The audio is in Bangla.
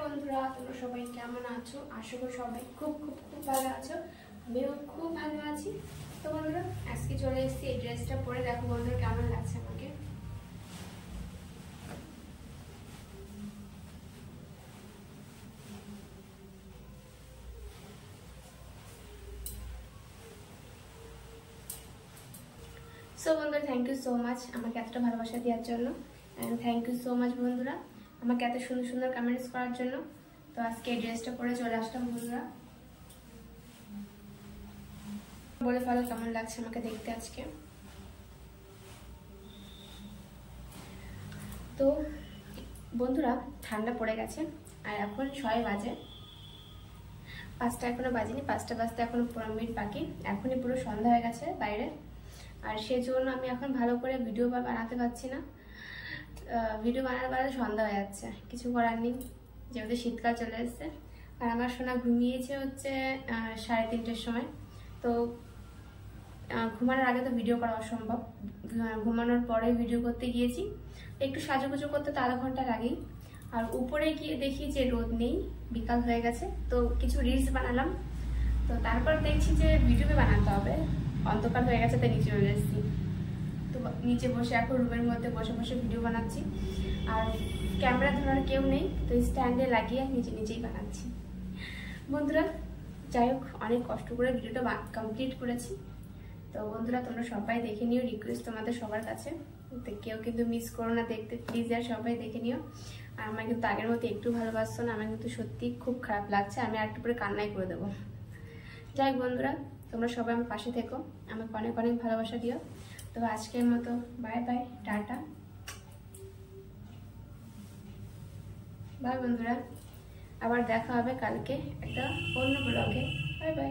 বন্ধুরা, তোমরা সবাই কেমন আছো? আশা করি সবাই খুব খুব খুব ভালো আছো। আমিও খুব ভালো আছি। তো বন্ধুরা, আজকে চলে এসেছি এই ড্রেসটা পরে। দেখো বন্ধুরা কেমন লাগছে আমাকে। সো বন্ধুরা, থ্যাংক ইউ সো মাচ আমাকে এতটা ভালোবাসা দেওয়ার জন্য। And thank you so much বন্ধুরা আমাকে এত সুন্দর সুন্দর কমেন্টস করার জন্য। তো আজকে এই ড্রেসটা পরে চলে আসলাম বন্ধুরা। বলে ফেলো কেমন লাগছে আমাকে দেখতে আজকে। তো বন্ধুরা, ঠান্ডা পড়ে গেছে আর এখন 6 বাজে। 5টা এখনো বাজেনি, 5টা বাজতে এখনো 15 মিনিট বাকি। এখনই পুরো সন্ধ্যা হয়ে গেছে বাইরে। আর সেই জন্য আমি এখন ভালো করে ভিডিও বানাতে পারছি না। ভিডিও বানাতে বানাতে সন্ধ্যা হয়ে যাচ্ছে, কিছু করার নেই, যেহেতু শীতকাল চলে এসছে। আর আমার সোনা ঘুমিয়েছে হচ্ছে 3:30টার সময়। তো ঘুমানোর আগে তো ভিডিও করা অসম্ভব। ঘুমানোর পরে ভিডিও করতে গিয়েছি, একটু সাজুগুজু করতে তো আধা ঘন্টা লাগেই। আর উপরে গিয়ে দেখি যে রোদ নেই, বিকাল হয়ে গেছে। তো কিছু রিলস বানালাম। তো তারপর দেখছি যে ভিডিও বানাতে হবে, অন্ধকার হয়ে গেছে, তাই নিচে চলে এসেছি। তো নিচে বসে এখন রুমের মধ্যে বসে বসে ভিডিও বানাচ্ছি। আর ক্যামেরা ধরার কেউ নেই, তো স্ট্যান্ডে লাগিয়ে নিজে নিজেই বানাচ্ছি বন্ধুরা। যাই হোক, অনেক কষ্ট করে ভিডিওটা কমপ্লিট করেছি। তো বন্ধুরা, তোমরা সবাই দেখে নিও, রিকোয়েস্ট তোমাদের সবার কাছে। কেউ কিন্তু মিস করো না দেখতে, প্লিজ। আর সবাই দেখে নিও। আর আমার কিন্তু আগের মতো একটু ভালোবাসছো না, আমার কিন্তু সত্যি খুব খারাপ লাগছে। আমি আরেকটু পরে কান্নাই করে দেবো। যাই হোক বন্ধুরা, তোমরা সবাই আমার পাশে থেকো, আমাকে অনেক অনেক ভালোবাসা দিও। তো আজকের মতো বাই বাই, টাটা, বাই বন্ধুরা। আবার দেখা হবে কালকে একটা অন্য ব্লগে। Bye bye.